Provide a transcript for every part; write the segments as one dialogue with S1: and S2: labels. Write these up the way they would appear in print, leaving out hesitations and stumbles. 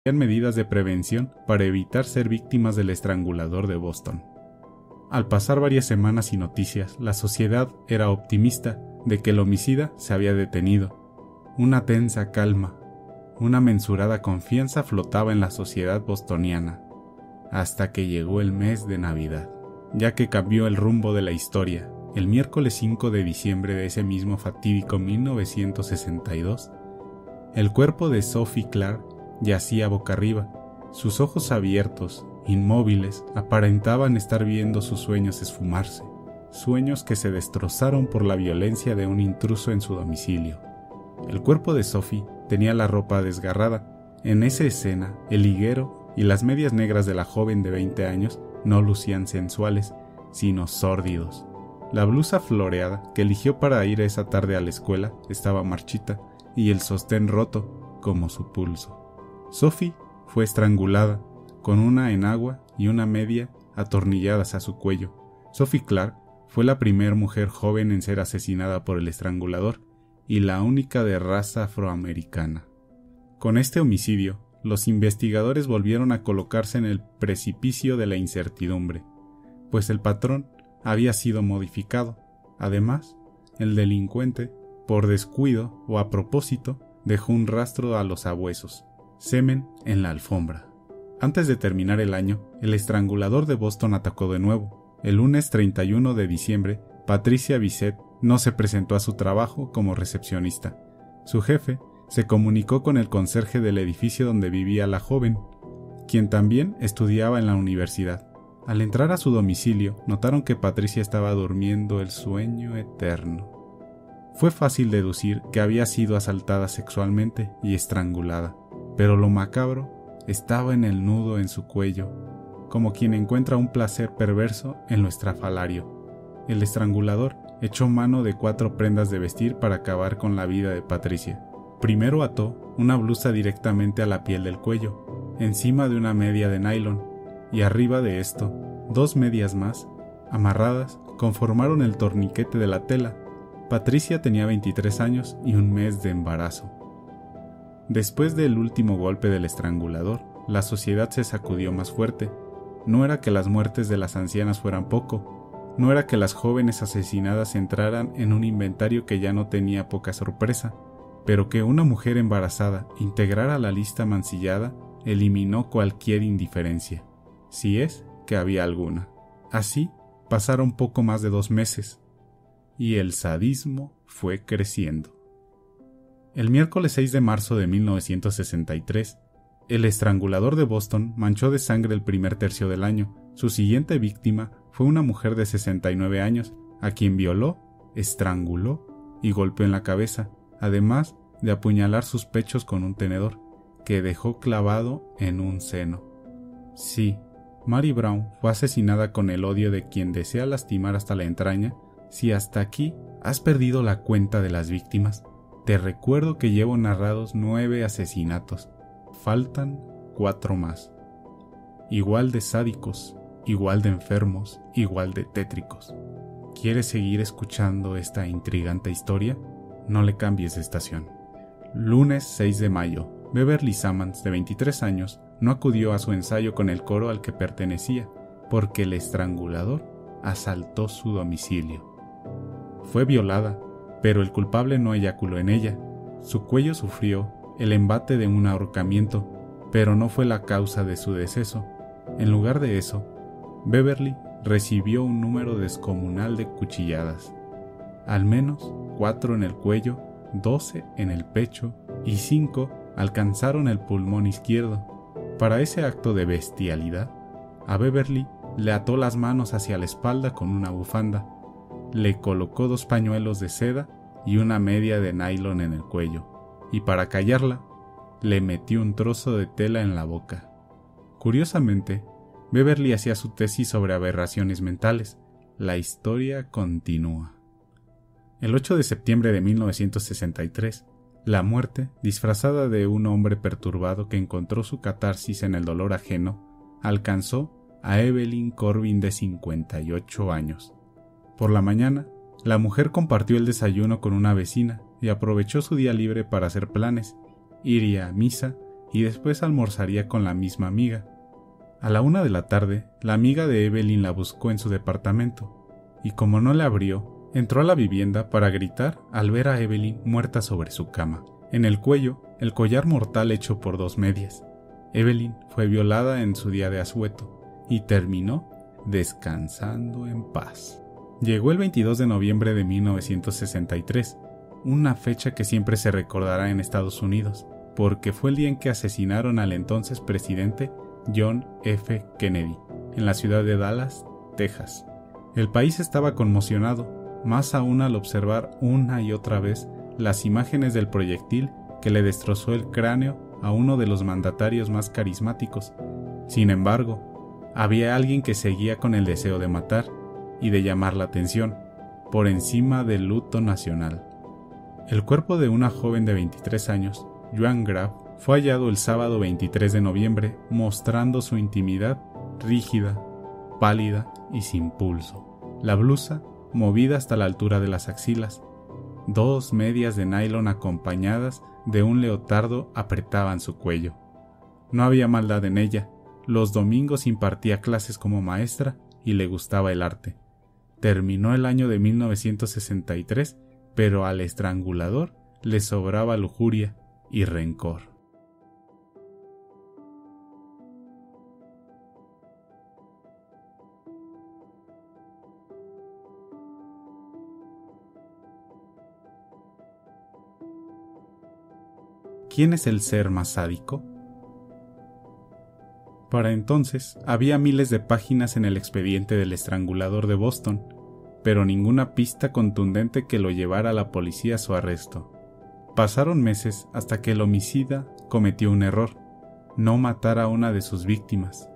S1: medidas de prevención para evitar ser víctimas del estrangulador de Boston. Al pasar varias semanas y noticias, la sociedad era optimista de que el homicida se había detenido. Una tensa calma, una mensurada confianza flotaba en la sociedad bostoniana, hasta que llegó el mes de Navidad, ya que cambió el rumbo de la historia. El miércoles 5 de diciembre de ese mismo fatídico 1962, el cuerpo de Sophie Clark yacía boca arriba. Sus ojos abiertos, inmóviles, aparentaban estar viendo sus sueños esfumarse, sueños que se destrozaron por la violencia de un intruso en su domicilio. El cuerpo de Sophie tenía la ropa desgarrada. En esa escena, el liguero y las medias negras de la joven de 20 años no lucían sensuales, sino sórdidos. La blusa floreada que eligió para ir esa tarde a la escuela estaba marchita y el sostén roto como su pulso. Sophie fue estrangulada, con una enagua y una media atornilladas a su cuello. Sophie Clark fue la primera mujer joven en ser asesinada por el estrangulador y la única de raza afroamericana. Con este homicidio, los investigadores volvieron a colocarse en el precipicio de la incertidumbre, pues el patrón había sido modificado. Además, el delincuente, por descuido o a propósito, dejó un rastro a los sabuesos, semen en la alfombra. Antes de terminar el año, el estrangulador de Boston atacó de nuevo. El lunes 31 de diciembre, Patricia Bissett no se presentó a su trabajo como recepcionista. Su jefe se comunicó con el conserje del edificio donde vivía la joven, quien también estudiaba en la universidad. Al entrar a su domicilio, notaron que Patricia estaba durmiendo el sueño eterno. Fue fácil deducir que había sido asaltada sexualmente y estrangulada, pero lo macabro estaba en el nudo en su cuello, como quien encuentra un placer perverso en lo estrafalario. El estrangulador echó mano de 4 prendas de vestir para acabar con la vida de Patricia. Primero ató una blusa directamente a la piel del cuello, encima de una media de nylon, y arriba de esto, 2 medias más, amarradas, conformaron el torniquete de la tela. Patricia tenía 23 años y un mes de embarazo. Después del último golpe del estrangulador, la sociedad se sacudió más fuerte. No era que las muertes de las ancianas fueran poco, no era que las jóvenes asesinadas entraran en un inventario que ya no tenía poca sorpresa, pero que una mujer embarazada integrara la lista mancillada eliminó cualquier indiferencia, si es que había alguna. Así pasaron poco más de 2 meses, y el sadismo fue creciendo. El miércoles 6 de marzo de 1963, el estrangulador de Boston manchó de sangre el primer tercio del año. Su siguiente víctima fue una mujer de 69 años, a quien violó, estranguló y golpeó en la cabeza, además de apuñalar sus pechos con un tenedor, que dejó clavado en un seno. Sí, Mary Brown fue asesinada con el odio de quien desea lastimar hasta la entraña. Si hasta aquí has perdido la cuenta de las víctimas, te recuerdo que llevo narrados 9 asesinatos. Faltan 4 más. Igual de sádicos, igual de enfermos, igual de tétricos. ¿Quieres seguir escuchando esta intrigante historia? No le cambies de estación. Lunes 6 de mayo. Beverly Sammons, de 23 años, no acudió a su ensayo con el coro al que pertenecía, porque el estrangulador asaltó su domicilio. Fue violada, pero el culpable no eyaculó en ella. Su cuello sufrió el embate de un ahorcamiento, pero no fue la causa de su deceso. En lugar de eso, Beverly recibió un número descomunal de cuchilladas. Al menos 4 en el cuello, 12 en el pecho y 5 alcanzaron el pulmón izquierdo. Para ese acto de bestialidad, a Beverly le ató las manos hacia la espalda con una bufanda, le colocó 2 pañuelos de seda y una media de nylon en el cuello, y para callarla, le metió un trozo de tela en la boca. Curiosamente, Beverly hacía su tesis sobre aberraciones mentales. La historia continúa. El 8 de septiembre de 1963, la muerte, disfrazada de un hombre perturbado que encontró su catarsis en el dolor ajeno, alcanzó a Evelyn Corbin, de 58 años. Por la mañana, la mujer compartió el desayuno con una vecina y aprovechó su día libre para hacer planes. Iría a misa y después almorzaría con la misma amiga. A la 1 de la tarde, la amiga de Evelyn la buscó en su departamento, y como no le abrió, entró a la vivienda para gritar al ver a Evelyn muerta sobre su cama. En el cuello, el collar mortal hecho por 2 medias. Evelyn fue violada en su día de asueto, y terminó descansando en paz. Llegó el 22 de noviembre de 1963, una fecha que siempre se recordará en Estados Unidos, porque fue el día en que asesinaron al entonces presidente John F. Kennedy, en la ciudad de Dallas, Texas. El país estaba conmocionado, más aún al observar una y otra vez las imágenes del proyectil que le destrozó el cráneo a uno de los mandatarios más carismáticos. Sin embargo, había alguien que seguía con el deseo de matar y de llamar la atención, por encima del luto nacional. El cuerpo de una joven de 23 años, Joan Graf, fue hallado el sábado 23 de noviembre mostrando su intimidad rígida, pálida y sin pulso. La blusa movida hasta la altura de las axilas. 2 medias de nylon acompañadas de un leotardo apretaban su cuello. No había maldad en ella. Los domingos impartía clases como maestra y le gustaba el arte. Terminó el año de 1963, pero al estrangulador le sobraba lujuria y rencor. ¿Quién es el ser más sádico? Para entonces había miles de páginas en el expediente del estrangulador de Boston, pero ninguna pista contundente que lo llevara a la policía a su arresto. Pasaron meses hasta que el homicida cometió un error: no matar a una de sus víctimas.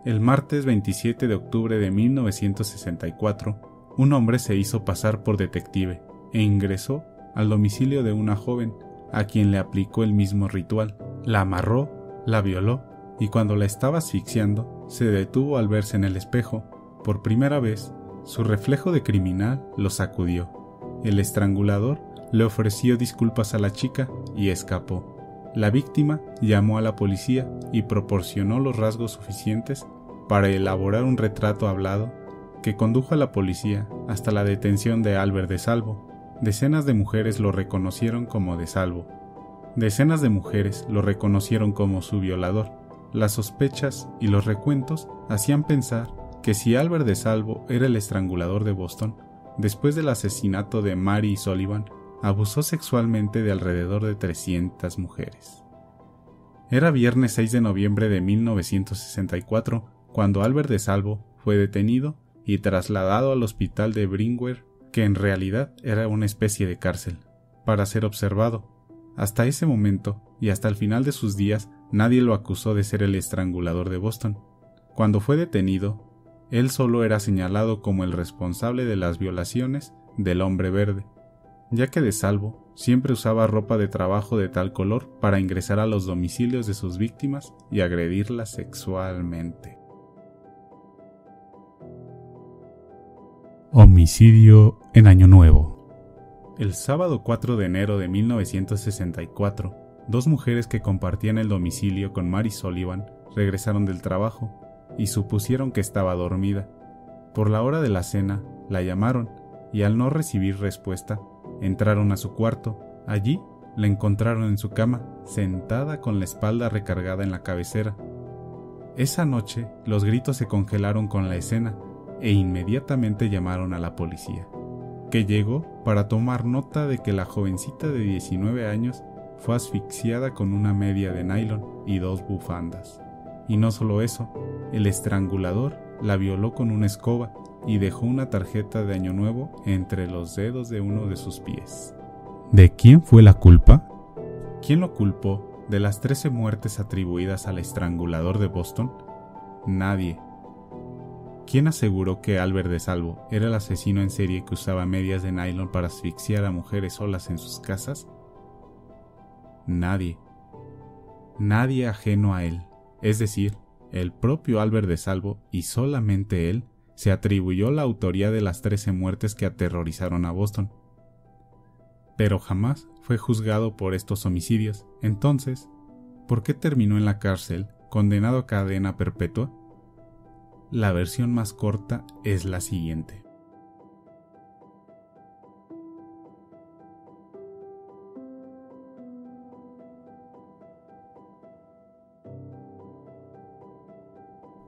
S1: El martes 27 de octubre de 1964, un hombre se hizo pasar por detective e ingresó al domicilio de una joven, a quien le aplicó el mismo ritual. La amarró, la violó, y cuando la estaba asfixiando, se detuvo al verse en el espejo. Por primera vez, su reflejo de criminal lo sacudió. El estrangulador le ofreció disculpas a la chica y escapó. La víctima llamó a la policía y proporcionó los rasgos suficientes para elaborar un retrato hablado que condujo a la policía hasta la detención de Albert DeSalvo. Decenas de mujeres lo reconocieron como DeSalvo. Decenas de mujeres lo reconocieron como su violador. Las sospechas y los recuentos hacían pensar que si Albert DeSalvo era el estrangulador de Boston, después del asesinato de Mary Sullivan, abusó sexualmente de alrededor de 300 mujeres. Era viernes 6 de noviembre de 1964 cuando Albert DeSalvo fue detenido y trasladado al hospital de Brentwood, que en realidad era una especie de cárcel, para ser observado. Hasta ese momento y hasta el final de sus días nadie lo acusó de ser el estrangulador de Boston. Cuando fue detenido, él solo era señalado como el responsable de las violaciones del hombre verde, ya que DeSalvo siempre usaba ropa de trabajo de tal color para ingresar a los domicilios de sus víctimas y agredirlas sexualmente. Homicidio en Año Nuevo. El sábado 4 de enero de 1964, 2 mujeres que compartían el domicilio con Mary Sullivan regresaron del trabajo y supusieron que estaba dormida. Por la hora de la cena, la llamaron y al no recibir respuesta, entraron a su cuarto. Allí la encontraron en su cama, sentada con la espalda recargada en la cabecera. Esa noche, los gritos se congelaron con la escena e inmediatamente llamaron a la policía, que llegó para tomar nota de que la jovencita de 19 años fue asfixiada con una media de nylon y 2 bufandas. Y no solo eso, el estrangulador la violó con una escoba y dejó una tarjeta de Año Nuevo entre los dedos de uno de sus pies. ¿De quién fue la culpa? ¿Quién lo culpó de las 13 muertes atribuidas al estrangulador de Boston? Nadie. ¿Quién aseguró que Albert DeSalvo era el asesino en serie que usaba medias de nylon para asfixiar a mujeres solas en sus casas? Nadie. Nadie ajeno a él, es decir, el propio Albert DeSalvo, y solamente él, se atribuyó la autoría de las 13 muertes que aterrorizaron a Boston. Pero jamás fue juzgado por estos homicidios. Entonces, ¿Por qué terminó en la cárcel, condenado a cadena perpetua? La versión más corta es la siguiente.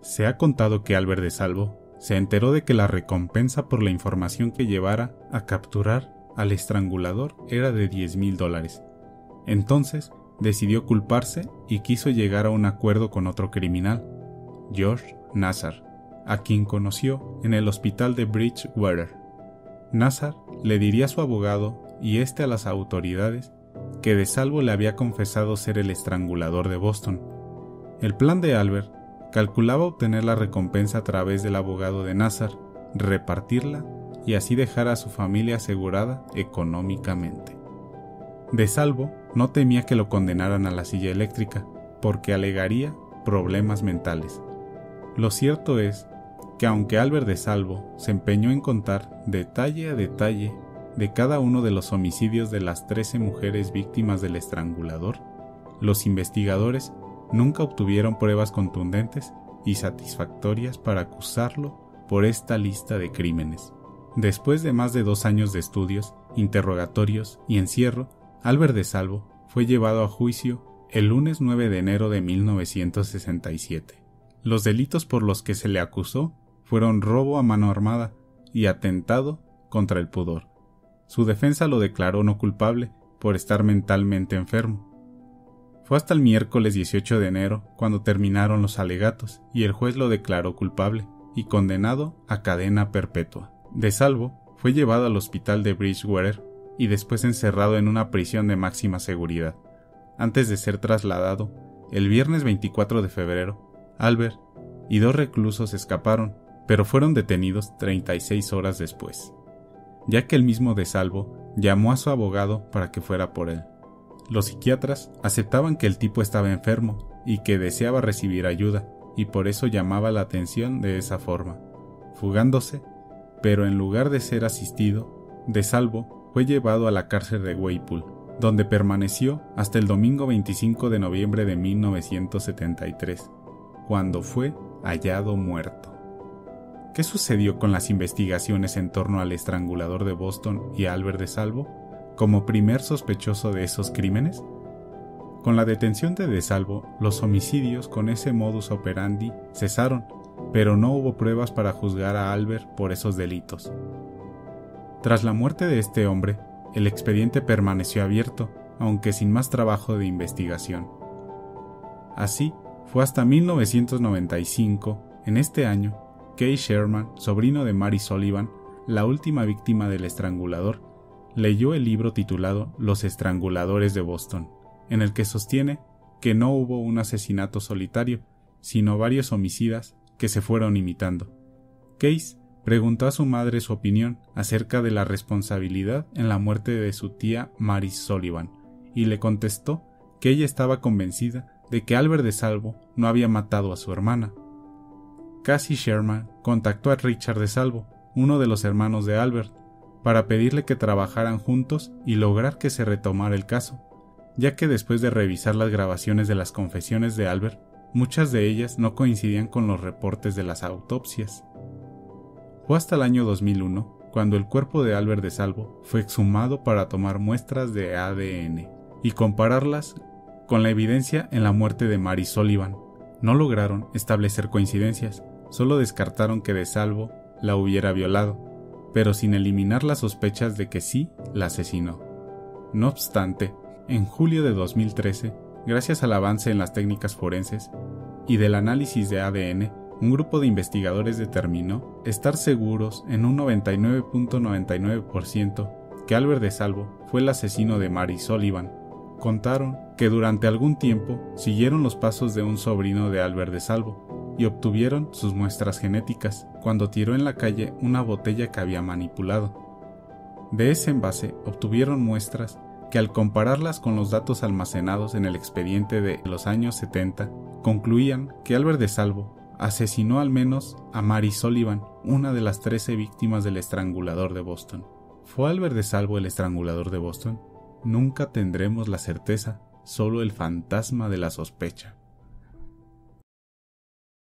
S1: Se ha contado que Albert de Salvo se enteró de que la recompensa por la información que llevara a capturar al estrangulador era de $10,000. Entonces decidió culparse y quiso llegar a un acuerdo con otro criminal, George Nassar, a quien conoció en el hospital de Bridgewater. Nassar le diría a su abogado y a las autoridades que de Salvo le había confesado ser el estrangulador de Boston. El plan de Albert calculaba obtener la recompensa a través del abogado de Nassar, repartirla y así dejar a su familia asegurada económicamente. De Salvo no temía que lo condenaran a la silla eléctrica, porque alegaría problemas mentales. Lo cierto es que aunque Albert de Salvo se empeñó en contar detalle a detalle de cada uno de los homicidios de las 13 mujeres víctimas del estrangulador, los investigadores nunca obtuvieron pruebas contundentes y satisfactorias para acusarlo por esta lista de crímenes. Después de más de 2 años de estudios, interrogatorios y encierro, Albert de Salvo fue llevado a juicio el lunes 9 de enero de 1967. Los delitos por los que se le acusó fueron robo a mano armada y atentado contra el pudor. Su defensa lo declaró no culpable por estar mentalmente enfermo. Fue hasta el miércoles 18 de enero cuando terminaron los alegatos y el juez lo declaró culpable y condenado a cadena perpetua. De Salvo fue llevado al hospital de Bridgewater y después encerrado en una prisión de máxima seguridad. Antes de ser trasladado, el viernes 24 de febrero, Albert y 2 reclusos escaparon, pero fueron detenidos 36 horas después, ya que el mismo De Salvo llamó a su abogado para que fuera por él. Los psiquiatras aceptaban que el tipo estaba enfermo y que deseaba recibir ayuda, y por eso llamaba la atención de esa forma, fugándose, pero en lugar de ser asistido, De Salvo fue llevado a la cárcel de Waypool, donde permaneció hasta el domingo 25 de noviembre de 1973, cuando fue hallado muerto. ¿Qué sucedió con las investigaciones en torno al estrangulador de Boston y a Albert de Salvo como primer sospechoso de esos crímenes? Con la detención de Salvo, los homicidios con ese modus operandi cesaron, pero no hubo pruebas para juzgar a Albert por esos delitos. Tras la muerte de este hombre, el expediente permaneció abierto, aunque sin más trabajo de investigación. Así, fue hasta 1995, en este año, Kay Sherman, sobrino de Mary Sullivan, la última víctima del estrangulador, leyó el libro titulado Los estranguladores de Boston, en el que sostiene que no hubo un asesinato solitario, sino varios homicidas que se fueron imitando. Case preguntó a su madre su opinión acerca de la responsabilidad en la muerte de su tía Mary Sullivan, y le contestó que ella estaba convencida de que Albert de Salvo no había matado a su hermana. Cassie Sherman contactó a Richard de Salvo, uno de los hermanos de Albert, para pedirle que trabajaran juntos y lograr que se retomara el caso, ya que después de revisar las grabaciones de las confesiones de Albert, muchas de ellas no coincidían con los reportes de las autopsias. Fue hasta el año 2001 cuando el cuerpo de Albert de Salvo fue exhumado para tomar muestras de ADN y compararlas con la evidencia en la muerte de Mary Sullivan. No lograron establecer coincidencias, solo descartaron que De Salvo la hubiera violado, pero sin eliminar las sospechas de que sí la asesinó. No obstante, en julio de 2013, gracias al avance en las técnicas forenses y del análisis de ADN, un grupo de investigadores determinó estar seguros en un 99.99% que Albert de Salvo fue el asesino de Mary Sullivan. Contaron que durante algún tiempo siguieron los pasos de un sobrino de Albert de Salvo y obtuvieron sus muestras genéticas cuando tiró en la calle una botella que había manipulado. De ese envase obtuvieron muestras que al compararlas con los datos almacenados en el expediente de los años 70, concluían que Albert de Salvo asesinó al menos a Mary Sullivan, una de las 13 víctimas del estrangulador de Boston. ¿Fue Albert de Salvo el estrangulador de Boston? Nunca tendremos la certeza, solo el fantasma de la sospecha.